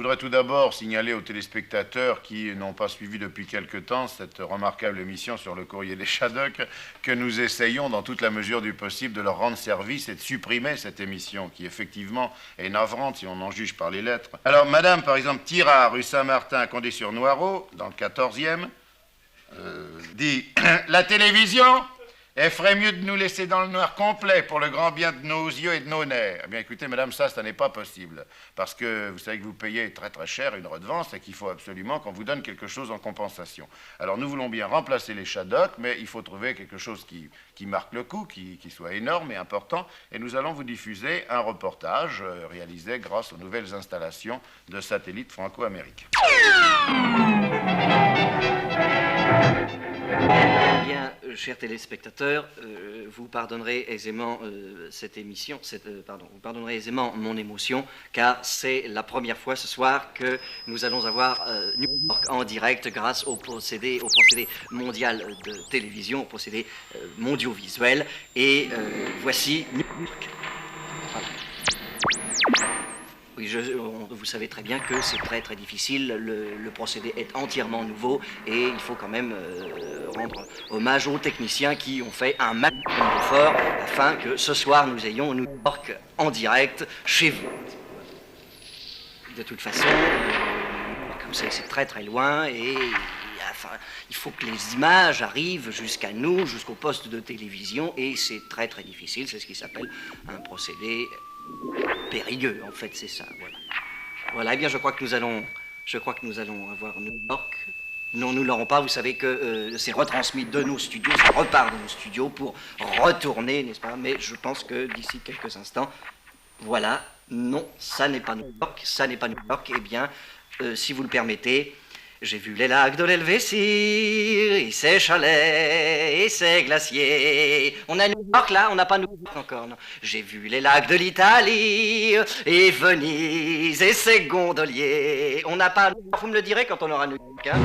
voudrais tout d'abord signaler aux téléspectateurs qui n'ont pas suivi depuis quelque temps cette remarquable émission sur le courrier des Shadocks que nous essayons, dans toute la mesure du possible, de leur rendre service et de supprimer cette émission qui, effectivement, est navrante si on en juge par les lettres. Alors, madame, par exemple, Tirard, rue Saint-Martin, Condé-sur-Noireau, dans le 14e, dit « La télévision, elle ferait mieux de nous laisser dans le noir complet pour le grand bien de nos yeux et de nos nerfs. » Eh bien, écoutez, madame, ça n'est pas possible. Parce que vous savez que vous payez très très cher une redevance et qu'il faut absolument qu'on vous donne quelque chose en compensation. Alors, nous voulons bien remplacer les Shadocks, mais il faut trouver quelque chose qui marque le coup, qui soit énorme et important. Et nous allons vous diffuser un reportage réalisé grâce aux nouvelles installations de satellites franco-américains. Bien, chers téléspectateurs, vous pardonnerez aisément cette émission, vous pardonnerez aisément mon émotion, car c'est la première fois ce soir que nous allons avoir New York en direct grâce au procédé mondial de télévision, au procédé mondiovisuel, et voici New York. Voilà. Oui, vous savez très bien que c'est très très difficile, le procédé est entièrement nouveau et il faut quand même rendre hommage aux techniciens qui ont fait un maximum d'efforts afin que ce soir nous ayons New York en direct chez vous. De toute façon, comme c'est très très loin et enfin, il faut que les images arrivent jusqu'à nous, jusqu'au poste de télévision et c'est très très difficile, c'est ce qui s'appelle un procédé périlleux, en fait, c'est ça, voilà. Voilà, eh bien, je crois que nous allons avoir New York. Non, nous ne l'aurons pas, vous savez que c'est retransmis de nos studios, ça repart de nos studios pour retourner, n'est-ce pas? Mais je pense que d'ici quelques instants, voilà, non, ça n'est pas New York, ça n'est pas New York, eh bien, si vous le permettez, j'ai vu les lacs de l'Helvétie, et ses chalets, et ses glaciers. On a New York là, on n'a pas New York encore, non. J'ai vu les lacs de l'Italie, et Venise, et ses gondoliers. On n'a pas New York, vous me le direz quand on aura New York, hein.